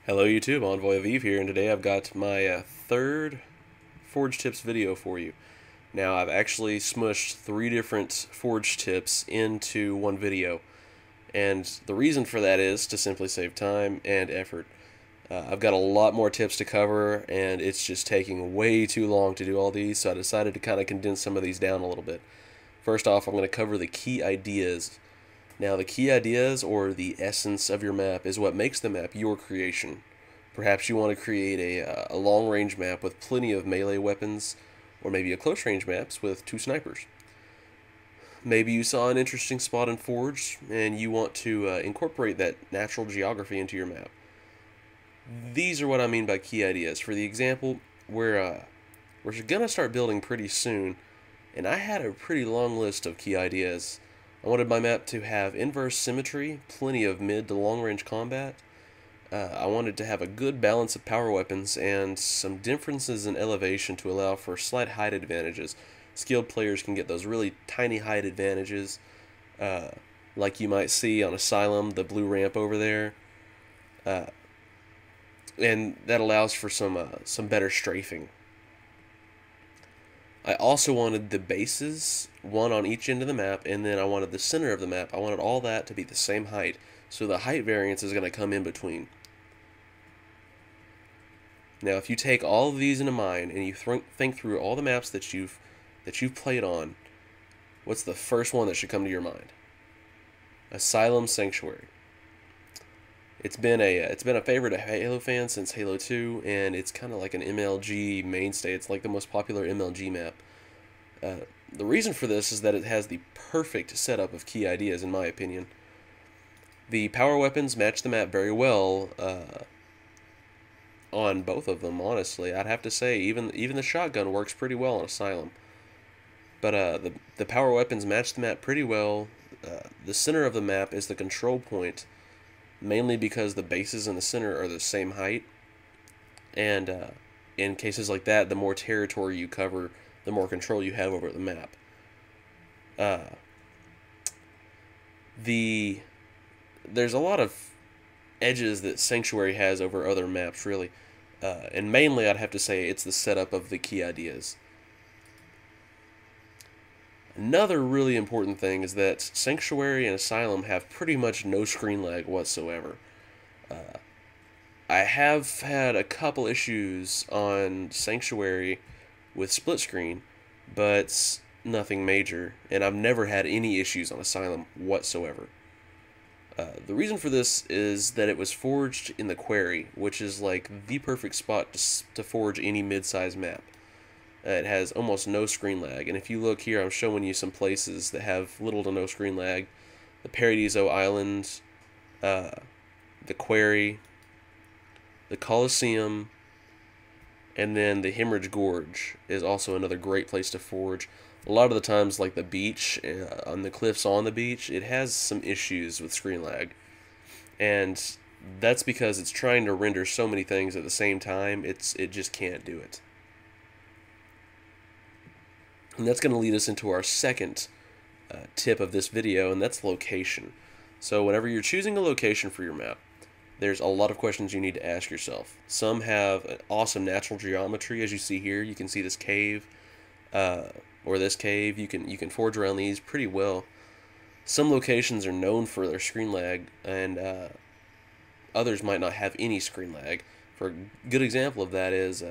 Hello YouTube, Envoy of Eve here, and today I've got my third Forge Tips video for you. Now I've actually smushed 3 different Forge Tips into one video, and the reason for that is to simply save time and effort. I've got a lot more tips to cover, and it's just taking way too long to do all these, so I decided to kind of condense some of these down a little bit. First off, I'm going to cover the key ideas. Now, the key ideas, or the essence of your map, is what makes the map your creation. Perhaps you want to create a long-range map with plenty of melee weapons, or maybe a close-range maps with 2 snipers. Maybe you saw an interesting spot in Forge, and you want to incorporate that natural geography into your map. These are what I mean by key ideas. For the example, we're going to start building pretty soon, and I had a pretty long list of key ideas. I wanted my map to have inverse symmetry, plenty of mid to long range combat. I wanted to have a good balance of power weapons and some differences in elevation to allow for slight height advantages. Skilled players can get those really tiny height advantages, like you might see on Asylum, the blue ramp over there. And that allows for some better strafing. I also wanted the bases, one on each end of the map, and then I wanted the center of the map. I wanted all that to be the same height, so the height variance is going to come in between. Now, if you take all of these into mind and you think through all the maps that you've played on, what's the first one that should come to your mind? Asylum Sanctuary. It's been a favorite of Halo fans since Halo 2, and it's kind of like an MLG mainstay. It's like the most popular MLG map. The reason for this is that it has the perfect setup of key ideas, in my opinion. The power weapons match the map very well on both of them, honestly. I'd have to say, even the shotgun works pretty well on Asylum. But the power weapons match the map pretty well. The center of the map is the control point, mainly because the bases in the center are the same height, and in cases like that, the more territory you cover, the more control you have over the map. There's a lot of edges that Sanctuary has over other maps, really, and mainly I'd have to say it's the setup of the key ideas. Another really important thing is that Sanctuary and Asylum have pretty much no screen lag whatsoever. I have had a couple issues on Sanctuary with split screen, but nothing major, and I've never had any issues on Asylum whatsoever. The reason for this is that it was forged in the Quarry, which is like the perfect spot to forge any mid-size map. It has almost no screen lag, and if you look here, I'm showing you some places that have little to no screen lag. The Paradiso Island, the Quarry, the Coliseum, and then the Hemorrhage Gorge is also another great place to forge. A lot of the times, like the beach, on the cliffs on the beach, it has some issues with screen lag. And that's because it's trying to render so many things at the same time, it just can't do it. And that's going to lead us into our second tip of this video, and that's location. So whenever you're choosing a location for your map, there's a lot of questions you need to ask yourself. Some have an awesome natural geometry, as you see here. You can see this cave, or this cave. You can forge around these pretty well. Some locations are known for their screen lag, and others might not have any screen lag. For a good example of that is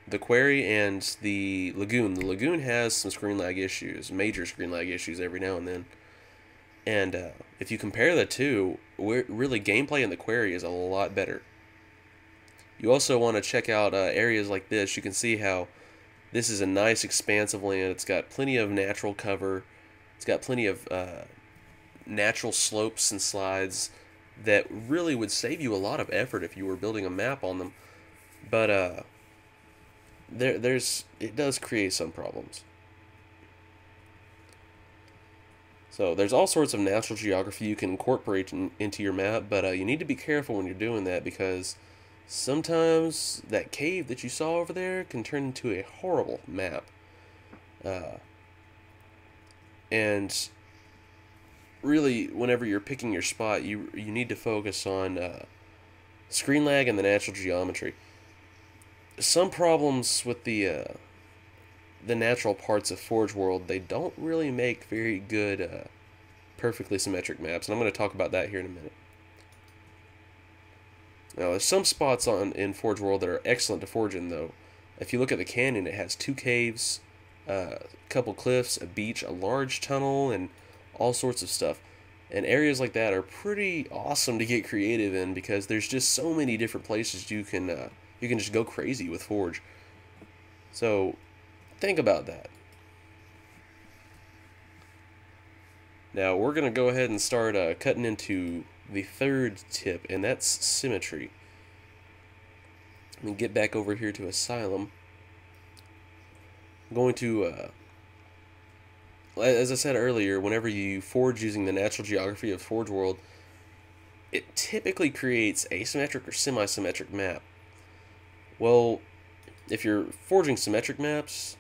the Quarry and the Lagoon. The Lagoon has some screen lag issues, major screen lag issues every now and then. And if you compare the two, really gameplay in the Quarry is a lot better. You also want to check out areas like this. You can see how this is a nice expansive land. It's got plenty of natural cover. It's got plenty of natural slopes and slides that really would save you a lot of effort if you were building a map on them. But it does create some problems. So there's all sorts of natural geography you can incorporate into your map, but you need to be careful when you're doing that, because sometimes that cave that you saw over there can turn into a horrible map. And really, whenever you're picking your spot, you need to focus on screen lag and the natural geometry. Some problems with the natural parts of Forge World, they don't really make very good perfectly symmetric maps, and I'm going to talk about that here in a minute. Now, there's some spots in Forge World that are excellent to forge in, though. If you look at the canyon, it has 2 caves, a couple cliffs, a beach, a large tunnel, and all sorts of stuff. And areas like that are pretty awesome to get creative in because there's just so many different places you can just go crazy with Forge. So think about that. Now we're gonna go ahead and start cutting into the third tip, and that's symmetry. Let me get back over here to Asylum. I'm going to as I said earlier, whenever you forge using the natural geography of Forge World, it typically creates asymmetric or semi-symmetric map. Well, if you're forging symmetric maps,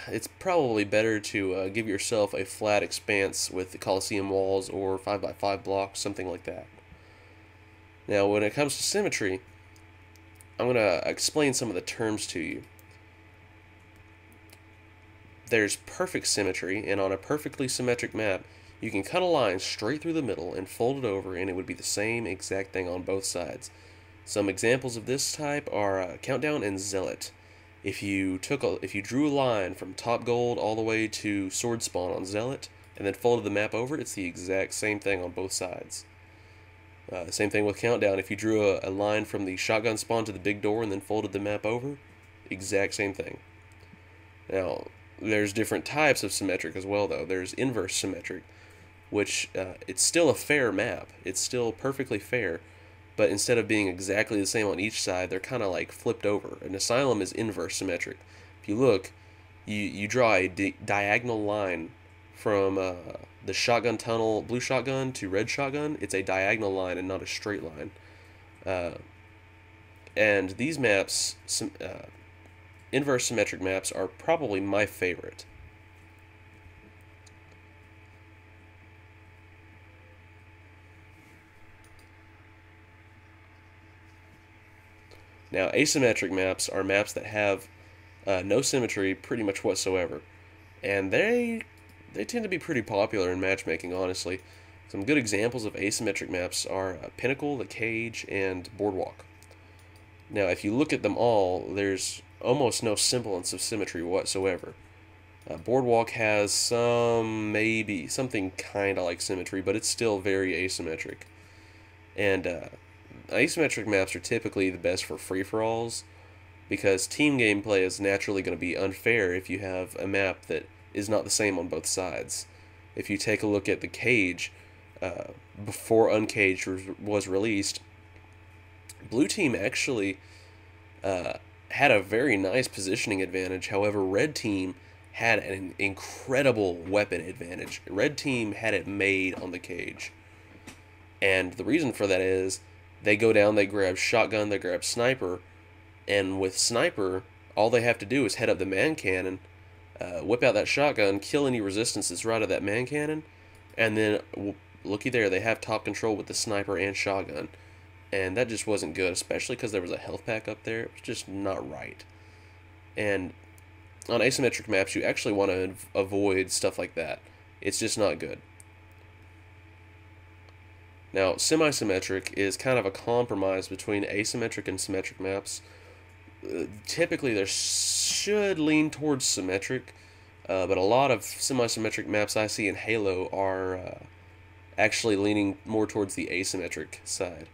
it's probably better to give yourself a flat expanse with the Colosseum walls or 5x5 blocks, something like that. Now, when it comes to symmetry, I'm going to explain some of the terms to you. There's perfect symmetry, and on a perfectly symmetric map, you can cut a line straight through the middle and fold it over, and it would be the same exact thing on both sides. Some examples of this type are Countdown and Zealot. If you drew a line from top gold all the way to sword spawn on Zealot, and then folded the map over, it's the exact same thing on both sides. Same thing with Countdown. If you drew a line from the shotgun spawn to the big door and then folded the map over, exact same thing. Now, there's different types of symmetric as well, though. There's inverse symmetric, which it's still a fair map. It's still perfectly fair, but instead of being exactly the same on each side, they're kind of like flipped over. An Asylum is inverse symmetric. If you look, you draw a diagonal line from the shotgun tunnel, blue shotgun, to red shotgun. It's a diagonal line and not a straight line. And these maps, inverse symmetric maps, are probably my favorite. Now, asymmetric maps are maps that have no symmetry pretty much whatsoever, and they tend to be pretty popular in matchmaking, honestly. Some good examples of asymmetric maps are Pinnacle, the Cage, and Boardwalk. Now, if you look at them all, there's almost no semblance of symmetry whatsoever. Boardwalk has something kind of like symmetry, but it's still very asymmetric. And asymmetric maps are typically the best for free-for-alls, because team gameplay is naturally going to be unfair if you have a map that is not the same on both sides. If you take a look at the Cage, before Uncaged was released, Blue Team actually had a very nice positioning advantage. However, Red Team had an incredible weapon advantage. Red Team had it made on the Cage. And the reason for that is they go down, they grab shotgun, they grab sniper, and with sniper, all they have to do is head up the man cannon, whip out that shotgun, kill any resistance that's right at that man cannon, and then, looky there, they have top control with the sniper and shotgun. And that just wasn't good, especially because there was a health pack up there. It was just not right. And on asymmetric maps, you actually want to avoid stuff like that. It's just not good. Now, semi-symmetric is kind of a compromise between asymmetric and symmetric maps. Typically, they should lean towards symmetric, but a lot of semi-symmetric maps I see in Halo are actually leaning more towards the asymmetric side.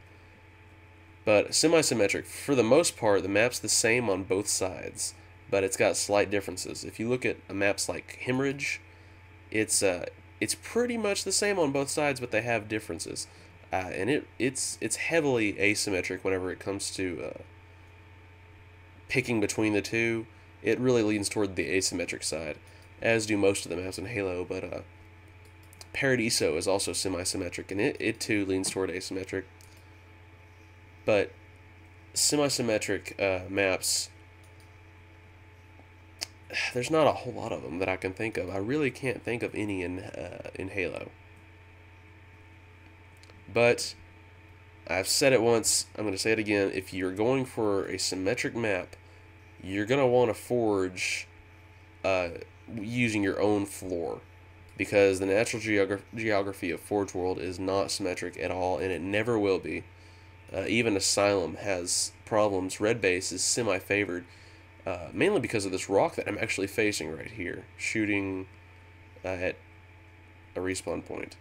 But semi-symmetric, for the most part, the map's the same on both sides, but it's got slight differences. If you look at maps like Hemorrhage, it's pretty much the same on both sides, but they have differences. And it's heavily asymmetric whenever it comes to picking between the two. It really leans toward the asymmetric side, as do most of the maps in Halo, but Paradiso is also semi-symmetric, and it too leans toward asymmetric. But semi-symmetric maps, there's not a whole lot of them that I can think of. I really can't think of any in Halo. But I've said it once, I'm going to say it again. If you're going for a symmetric map, you're going to want to forge uh, using your own floor, because the natural geography of Forge World is not symmetric at all, and it never will be. Even Asylum has problems. Red base is semi-favored, mainly because of this rock that I'm actually facing right here, shooting at a respawn point.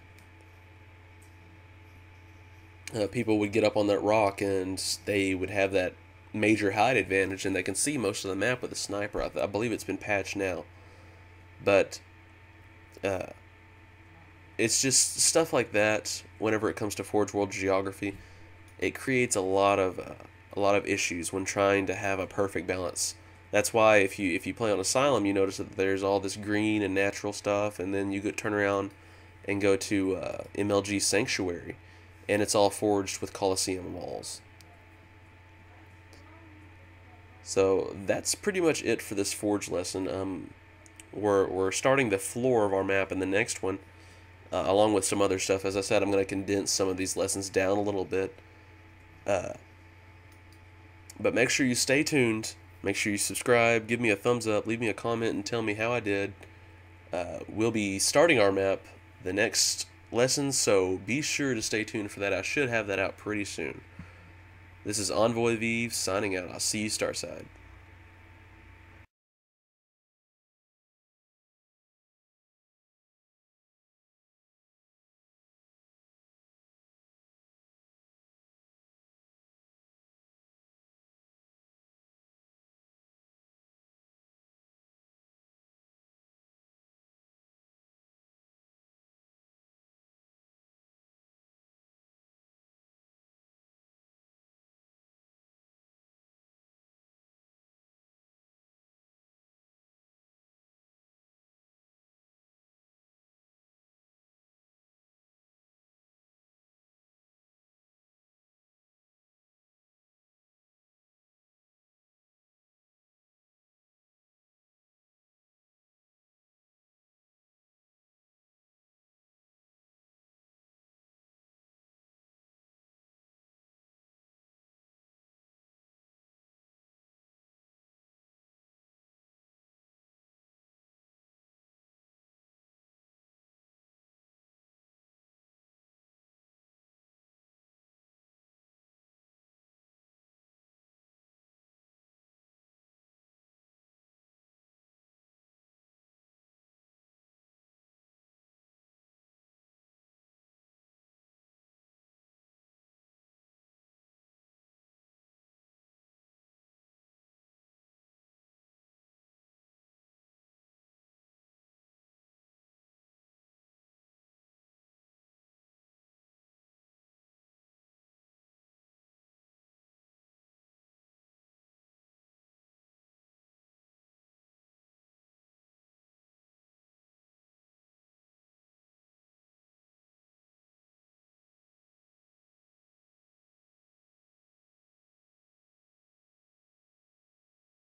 People would get up on that rock and they would have that major height advantage, and they can see most of the map with a sniper. I believe it's been patched now, but uh, it's just stuff like that. Whenever it comes to Forge World geography, it creates a lot of issues when trying to have a perfect balance. That's why if you play on Asylum, you notice that there's all this green and natural stuff, and then you go turn around and go to MLG Sanctuary, and it's all forged with Coliseum walls. So that's pretty much it for this forge lesson. We're starting the floor of our map in the next one, along with some other stuff. As I said, I'm going to condense some of these lessons down a little bit. But make sure you stay tuned. Make sure you subscribe, give me a thumbs up, leave me a comment, and tell me how I did. We'll be starting our map the next lesson, so be sure to stay tuned for that. I should have that out pretty soon. This is Envoy Vive signing out. I'll see you Starside.